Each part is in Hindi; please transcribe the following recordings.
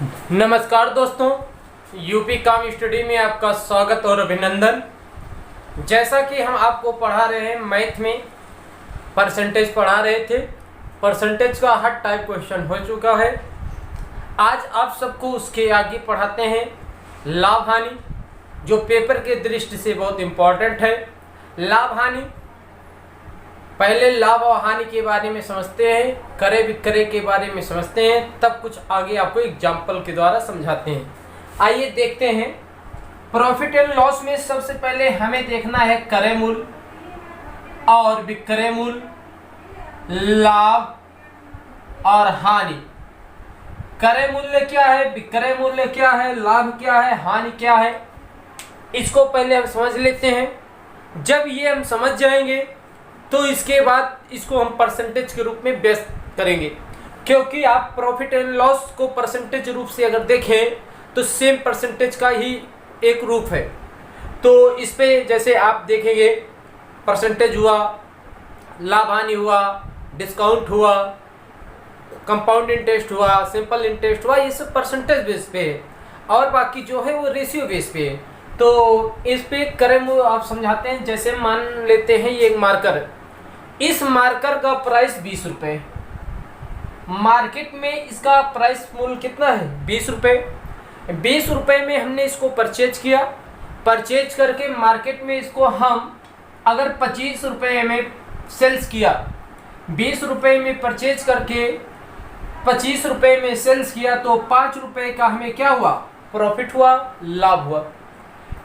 नमस्कार दोस्तों, यूपी काम स्टडी में आपका स्वागत और अभिनंदन। जैसा कि हम आपको पढ़ा रहे हैं, मैथ में परसेंटेज पढ़ा रहे थे। परसेंटेज का हर टाइप क्वेश्चन हो चुका है। आज आप सबको उसके आगे पढ़ाते हैं लाभ हानि, जो पेपर के दृष्टि से बहुत इम्पोर्टेंट है। लाभ हानि, पहले लाभ और हानि के बारे में समझते हैं, क्रय विक्रय के बारे में समझते हैं, तब कुछ आगे आपको एग्जाम्पल के द्वारा समझाते हैं। आइए देखते हैं। प्रॉफिट एंड लॉस में सबसे पहले हमें देखना है क्रय मूल्य और विक्रय मूल्य, लाभ और हानि। क्रय मूल्य क्या है, विक्रय मूल्य क्या है, लाभ क्या है, हानि क्या है, इसको पहले हम समझ लेते हैं। जब ये हम समझ जाएंगे तो इसके बाद इसको हम परसेंटेज के रूप में व्यस्त करेंगे, क्योंकि आप प्रॉफिट एंड लॉस को परसेंटेज रूप से अगर देखें तो सेम परसेंटेज का ही एक रूप है। तो इस पे जैसे आप देखेंगे परसेंटेज हुआ, लाभ हानि हुआ, डिस्काउंट हुआ, कंपाउंड इंटरेस्ट हुआ, सिंपल इंटरेस्ट हुआ, ये सब परसेंटेज बेस पे है और बाकी जो है वो रेशियो बेस पे है। तो इस पे क्रय मूल्य आप समझाते हैं। जैसे मान लेते हैं ये एक मार्कर है, इस मार्कर का प्राइस 20 रुपये, मार्केट में इसका प्राइस मूल्य कितना है 20 रुपये। 20 रुपये में हमने इसको परचेज किया, परचेज करके मार्केट में इसको हम अगर 25 रुपये में सेल्स किया, 20 रुपये में परचेज करके 25 रुपये में सेल्स किया, तो 5 रुपये का हमें क्या हुआ, प्रॉफिट हुआ, लाभ हुआ।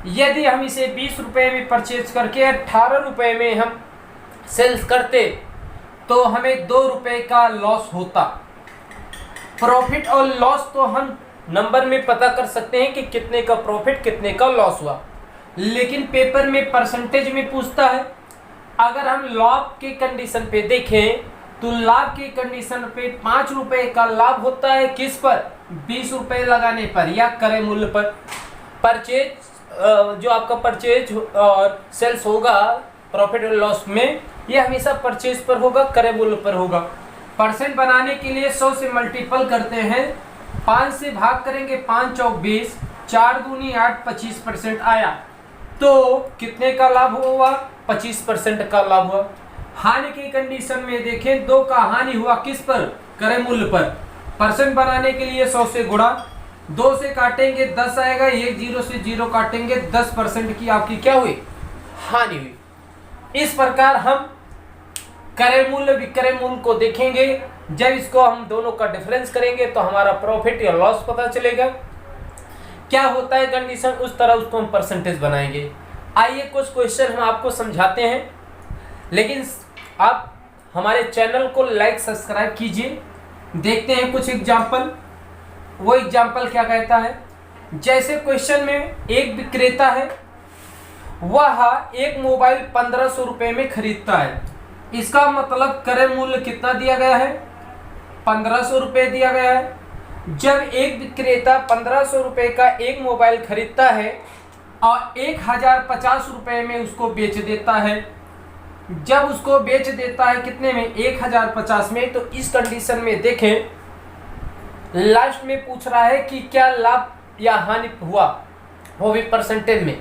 यदि हम इसे 20 रुपये में परचेज करके 18 रुपये में हम सेल्स करते तो हमें 2 रुपये का लॉस होता। प्रॉफिट और लॉस तो हम नंबर में पता कर सकते हैं कि कितने का प्रॉफिट कितने का लॉस हुआ, लेकिन पेपर में परसेंटेज में पूछता है। अगर हम लाभ के कंडीशन पे देखें तो लाभ की कंडीशन पे 5 रुपये का लाभ होता है, किस पर, 20 रुपये लगाने पर या क्रय मूल्य पर। परचेज जो आपका परचेज और सेल्स होगा प्रॉफिट और लॉस में, ये हमेशा परचेज पर होगा, क्रय मूल्य पर होगा। परसेंट बनाने के लिए 100 से मल्टीपल करते हैं, 5 से भाग करेंगे, 5 चौक 20, 4 दूनी 8, 25% आया, तो कितने का लाभ हुआ, 25% का लाभ हुआ। हानि की कंडीशन में देखें, 2 का हानि हुआ, किस पर, क्रय मूल्य पर। परसेंट बनाने के लिए 100 से गुणा, 2 से काटेंगे 10 आएगा, 1 0 से 0 काटेंगे, 10% की आपकी क्या हुई, हानि हुई। इस प्रकार हम क्रय मूल्य विक्रय मूल्य को देखेंगे। जब इसको हम दोनों का डिफरेंस करेंगे तो हमारा प्रॉफिट या लॉस पता चलेगा। क्या होता है कंडीशन, उस तरह उसको हम परसेंटेज बनाएंगे। आइए कुछ क्वेश्चन हम आपको समझाते हैं, लेकिन आप हमारे चैनल को लाइक सब्सक्राइब कीजिए। देखते हैं कुछ एग्जाम्पल। वो एग्जाम्पल क्या कहता है, जैसे क्वेश्चन में एक विक्रेता है, वह एक मोबाइल 1500 रुपये में खरीदता है। इसका मतलब क्रय मूल्य कितना दिया गया है, 1500 रुपये दिया गया है। जब एक विक्रेता 1500 रुपये का एक मोबाइल खरीदता है और 1050 रुपये में उसको बेच देता है, जब उसको बेच देता है कितने में, 1050 में, तो इस कंडीशन में देखें लास्ट में पूछ रहा है कि क्या लाभ या हानि हुआ, वो भी परसेंटेज में।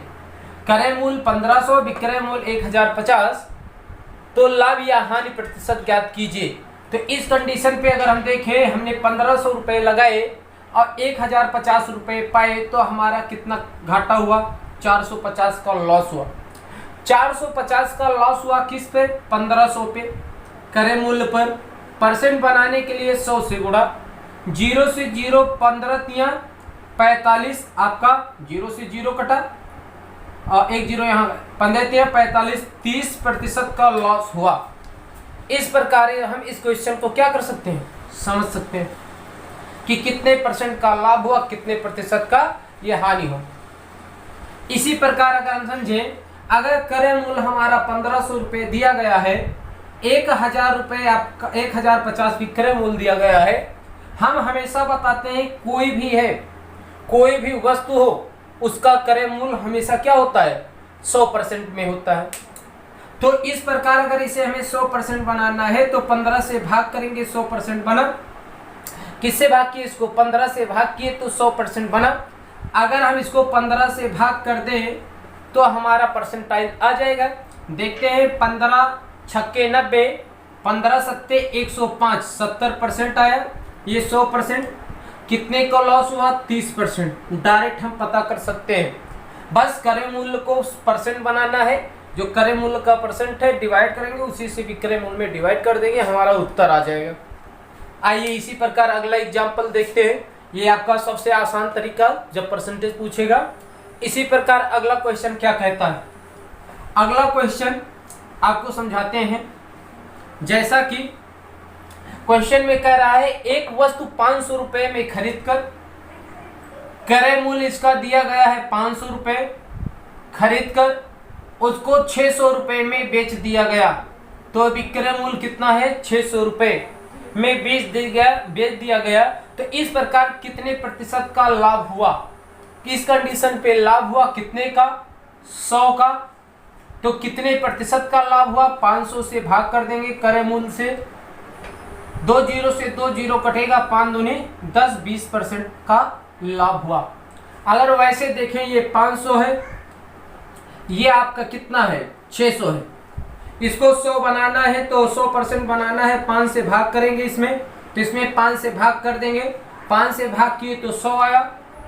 क्रय मूल्य 1500, विक्रय मूल्य 1050, तो लाभ या हानि प्रतिशत ज्ञात कीजिए। तो इस कंडीशन पे अगर हम देखें, हमने 1500 रुपये लगाए और 1050 रुपये पाए, तो हमारा कितना घाटा हुआ, 450 का लॉस हुआ। 450 का लॉस हुआ किस पे, 1500 पे, क्रय मूल्य पर। परसेंट बनाने के लिए 100 से गुणा, 0 से 0 15 तिया 45, आपका 0 से 0 कटा और 1 0 यहाँ 15 तिया 45, 30% का लॉस हुआ। इस प्रकार हम इस क्वेश्चन को क्या कर सकते हैं, समझ सकते हैं कि कितने परसेंट का लाभ हुआ, कितने प्रतिशत का ये हानि हो। इसी प्रकार अगर हम समझें, अगर क्रय मूल्य हमारा 1500 रुपये दिया गया है, 1000 रुपये आपका 1050 विक्रय मूल्य दिया गया है, हम हमेशा बताते हैं कोई भी है, कोई भी वस्तु हो, उसका क्रय मूल्य हमेशा क्या होता है, 100% में होता है। तो इस प्रकार अगर इसे हमें 100% बनाना है तो 15 से भाग करेंगे, 100% बना, किससे भाग किए, इसको 15 से भाग किए तो 100% बना। अगर हम इसको 15 से भाग कर दें तो हमारा परसेंटाइल आ जाएगा। देखते हैं, 15 छक्के 90, 15 सत्ते 105, 70% आया। ये 100%, कितने का लॉस हुआ, 30%। डायरेक्ट हम पता कर सकते हैं, बस क्रय मूल्य को परसेंट बनाना है, जो क्रय मूल्य का परसेंट है डिवाइड करेंगे, उसी से विक्रय मूल्य में डिवाइड कर देंगे, हमारा उत्तर आ जाएगा। आइए इसी प्रकार अगला एग्जाम्पल देखते हैं। ये आपका सबसे आसान तरीका जब परसेंटेज पूछेगा। इसी प्रकार अगला क्वेश्चन क्या कहता है, अगला क्वेश्चन आपको समझाते हैं। जैसा कि क्वेश्चन में कह रहा है, एक वस्तु 500 रुपए में खरीद कर, क्रय मूल्य इसका दिया गया है 500 रुपए, खरीद कर उसको 600 रुपए में बेच दिया गया, तो विक्रय मूल्य कितना है, 600 रुपए में बेच दिया गया। तो इस प्रकार कितने प्रतिशत का लाभ हुआ, किस कंडीशन पे लाभ हुआ, कितने का, 100 का। तो कितने प्रतिशत का लाभ हुआ, 500 से भाग कर देंगे क्रय मूल्य से, 2 जीरो से 2 जीरो कटेगा, 5 दूनी 10, 20% का लाभ हुआ। अगर वैसे देखें, ये 500 है, ये आपका कितना है, 600 है। इसको 100 बनाना है तो 100% बनाना है, 5 से भाग करेंगे इसमें, तो इसमें 5 से भाग कर देंगे, 5 से भाग किए तो 100 आया,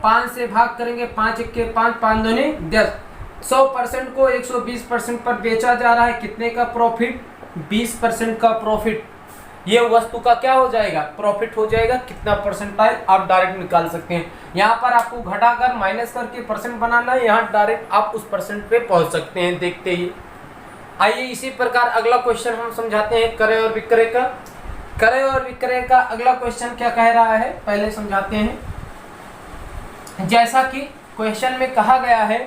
5 से भाग करेंगे, 5 1 के 5, 5 दूनी 10। 100% को 120% पर बेचा जा रहा है, कितने का प्रॉफिट, 20% का प्रॉफिट। ये वस्तु का क्या हो जाएगा, प्रॉफिट हो जाएगा। कितना परसेंटाइल आप डायरेक्ट निकाल सकते हैं। यहाँ पर आपको घटाकर माइनस करके परसेंट बनाना है, यहाँ डायरेक्ट आप उस परसेंट पे पहुंच सकते हैं देखते ही। आइए इसी प्रकार अगला क्वेश्चन हम समझाते हैं, क्रय और विक्रय का। क्रय और विक्रय का अगला क्वेश्चन क्या कह रहा है, पहले समझाते हैं। जैसा कि क्वेश्चन में कहा गया है,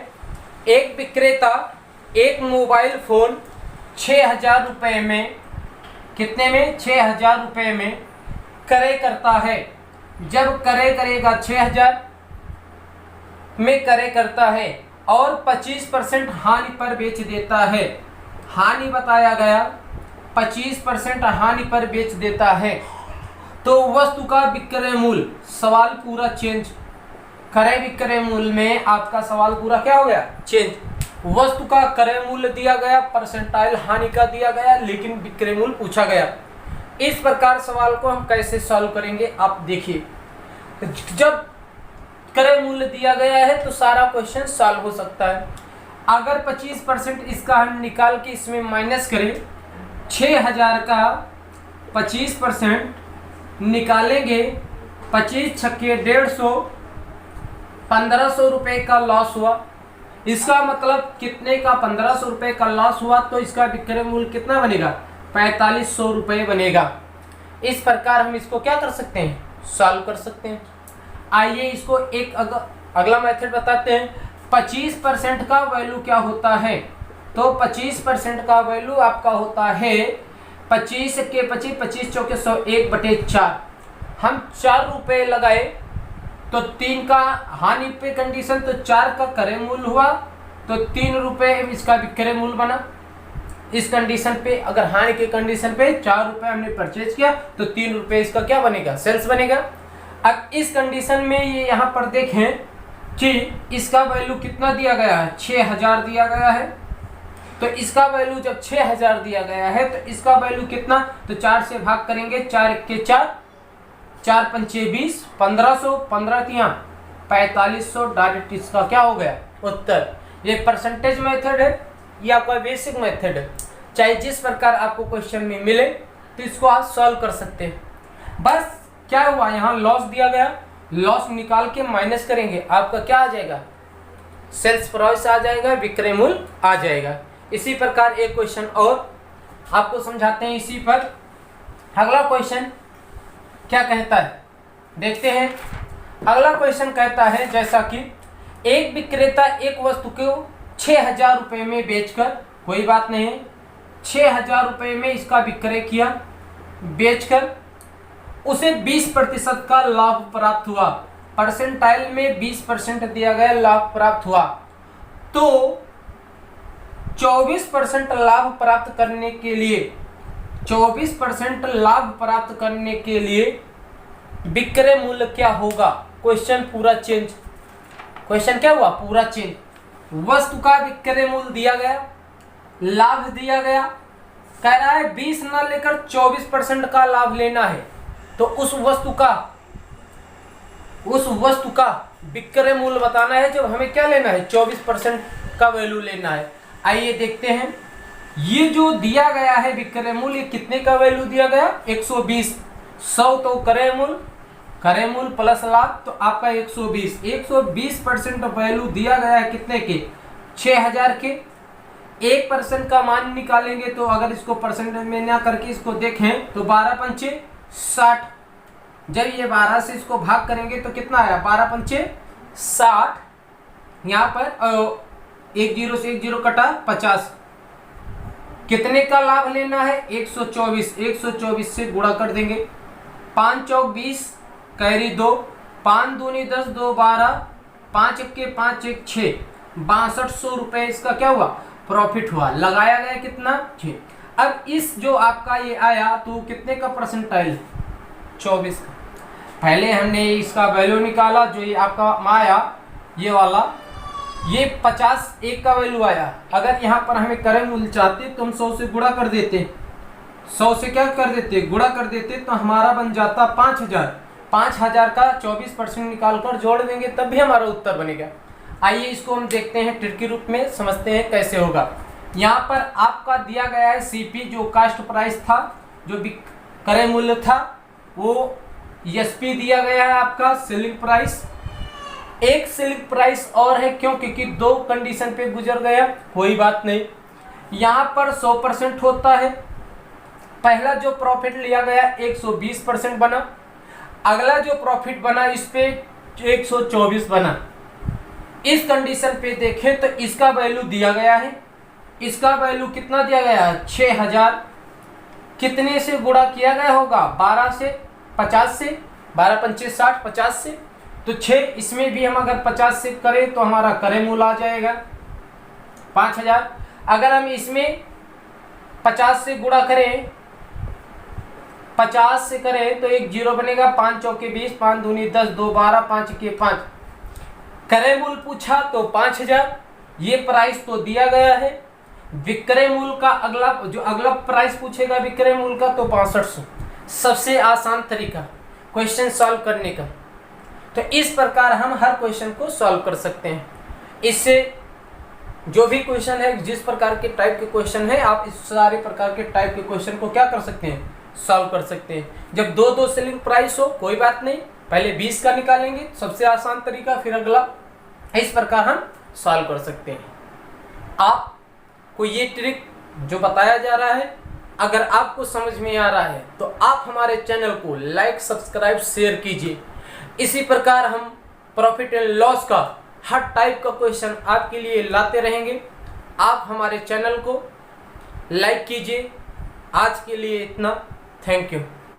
एक विक्रेता एक मोबाइल फोन 6000 रुपए में, कितने में, 6000 रुपए में क्रय करता है। जब क्रय करेगा 6000 में क्रय करता है और 25% हानि पर बेच देता है, हानि बताया गया, 25% हानि पर बेच देता है, तो वस्तु का विक्रय मूल्य, सवाल पूरा चेंज। क्रय विक्रय मूल्य में आपका सवाल पूरा क्या हो गया, चेंज। वस्तु का क्रय मूल्य दिया गया, परसेंटाइल हानि का दिया गया, लेकिन विक्रय मूल्य पूछा गया। इस प्रकार सवाल को हम कैसे सॉल्व करेंगे, आप देखिए। जब क्रय मूल्य दिया गया है तो सारा क्वेश्चन सॉल्व हो सकता है। अगर 25% इसका हम निकाल के इसमें माइनस करें, 6000 का 25% निकालेंगे, 25 छक्के 150, 1500 रुपए का लॉस हुआ। इसका मतलब कितने का, 1500 रुपए का लॉस हुआ, तो इसका विक्रय मूल्य कितना बनेगा, 4500 रुपए बनेगा। इस प्रकार हम इसको क्या कर सकते हैं, सॉल्व कर सकते हैं। आइए इसको एक अगला मेथड बताते हैं। 25% का वैल्यू क्या होता है, तो 25% का वैल्यू आपका होता है 25 के 25, 25 चौके 100, 1/4। हम 4 रुपए लगाए तो 3 का हानि पे कंडीशन, तो 4 का क्रय मूल्य हुआ, तो 3 रुपए इसका विक्रय मूल्य बना। इस कंडीशन पे, अगर हानि के कंडीशन पे 4 रुपए हमने परचेज किया तो 3 रुपए इसका क्या बनेगा, सेल्स बनेगा। अब इस कंडीशन में ये यहाँ पर देखें कि इसका वैल्यू कितना दिया गया है, 6000 दिया गया है। तो इसका वैल्यू जब 6000 दिया गया है तो इसका वैल्यू कितना, तो 4 से भाग करेंगे, 4 1 के 4, 4 पंचे 20, 1500, 15 तिया 4500, डायरेक्ट इसका क्या हो गया उत्तर। ये परसेंटेज मेथड है, ये आपका बेसिक मेथड है। चाहे जिस प्रकार आपको क्वेश्चन में मिले तो इसको आप सॉल्व कर सकते हैं। बस क्या हुआ, यहाँ लॉस दिया गया, लॉस निकाल के माइनस करेंगे, आपका क्या आ जाएगा, सेल्स प्राइस आ जाएगा, विक्रय मूल्य आ जाएगा। इसी प्रकार एक क्वेश्चन और आपको समझाते हैं इसी पर। अगला क्वेश्चन क्या कहता है, देखते हैं। अगला क्वेश्चन कहता है, जैसा कि एक विक्रेता एक वस्तु को 6000 रुपए में बेचकर, कोई बात नहीं, 6000 रुपए में इसका विक्रय किया, बेचकर उसे 20% का लाभ प्राप्त हुआ। परसेंटाइल में 20% दिया गया, लाभ प्राप्त हुआ। तो 24% लाभ प्राप्त करने के लिए, 24% लाभ प्राप्त करने के लिए विक्रय मूल्य क्या होगा। क्वेश्चन पूरा चेंज, क्वेश्चन क्या हुआ, पूरा चेंज। वस्तु का विक्रय मूल्य दिया गया, लाभ दिया गया, कह रहा है 20 न लेकर 24% का लाभ लेना है, तो उस वस्तु का विक्रय मूल्य बताना है। जब हमें क्या लेना है, 24% का वैल्यू लेना है। आइए देखते हैं, ये जो दिया गया है विक्रय मूल्य, कितने का वैल्यू दिया गया, 120। 100 तो क्रय मूल्य प्लस लाभ, तो आपका 120। 120% वैल्यू दिया गया है कितने के, 6000 के। 1% का मान निकालेंगे, तो अगर इसको परसेंटेज में ना करके इसको देखें तो 12 पंचे 60। जब ये 12 से इसको भाग करेंगे तो कितना आया, 12 पंचे 60। यहाँ पर 1 0 से 1 0 कटा, 50। कितने का लाभ लेना है, 124। 124 से गुणा कर देंगे, 5 चौक 20, कैरी 2, 5 दूनी 10, 2 12, 5 1 5 1 6, 6200 रुपए इसका क्या हुआ, प्रॉफिट हुआ। लगाया गया कितना, 6। अब इस जो आपका ये आया तो कितने का परसेंटाइल, 24 का। पहले हमने इसका वैल्यू निकाला, जो ये आपका आया ये वाला, ये 50 एक का वैल्यू आया। अगर यहाँ पर हमें क्रय मूल्य चाहते तो हम 100 से गुणा कर देते, 100 से क्या कर देते, गुणा कर देते, तो हमारा बन जाता 5000। 5000 का 24% निकाल कर जोड़ देंगे, तब भी हमारा उत्तर बनेगा। आइए इसको हम देखते हैं ट्रिक के रूप में, समझते हैं कैसे होगा। यहाँ पर आपका दिया गया है सीपी, जो कास्ट प्राइस था, जो क्रय मूल्य था, वो एसपी दिया गया है आपका सेलिंग प्राइस। एक सेलिंग प्राइस और है, क्यों, क्योंकि 2 कंडीशन पे गुजर गया, कोई बात नहीं। यहाँ पर 100% होता है। पहला जो प्रॉफिट लिया गया 120% बना, अगला जो प्रॉफिट बना इस पे 124 बना। इस कंडीशन पे देखें तो इसका वैल्यू दिया गया है, इसका वैल्यू कितना दिया गया है, 6000। कितने से गुणा किया गया होगा, 12 से 50 से, 12 पंचे 60, 50 से, तो 6। इसमें भी हम अगर 50 से करें तो हमारा क्रय मूल्य आ जाएगा 5000। अगर हम इसमें 50 से गुणा करें, 50 से करें तो एक 0 बनेगा, 5 चौके 20, 5 दूनी 10, 2 12, 5 के 5। क्रय मूल्य पूछा तो 5000, ये प्राइस तो दिया गया है। विक्रय मूल्य का अगला प्राइस पूछेगा विक्रय मूल्य का, तो 6200। सबसे आसान तरीका क्वेश्चन सॉल्व करने का। तो इस प्रकार हम हर क्वेश्चन को सॉल्व कर सकते हैं। इससे जो भी क्वेश्चन है, जिस प्रकार के टाइप के क्वेश्चन है, आप इस सारे प्रकार के टाइप के क्वेश्चन को क्या कर सकते हैं, सॉल्व कर सकते हैं। जब 2 सेलिंग प्राइस हो, कोई बात नहीं, पहले 20 का निकालेंगे, सबसे आसान तरीका, फिर अगला, इस प्रकार हम सॉल्व कर सकते हैं। आपको ये ट्रिक जो बताया जा रहा है, अगर आपको समझ में आ रहा है तो आप हमारे चैनल को लाइक, सब्सक्राइब, शेयर कीजिए। इसी प्रकार हम प्रॉफिट एंड लॉस का हर टाइप का क्वेश्चन आपके लिए लाते रहेंगे। आप हमारे चैनल को लाइक कीजिए। आज के लिए इतना, थैंक यू।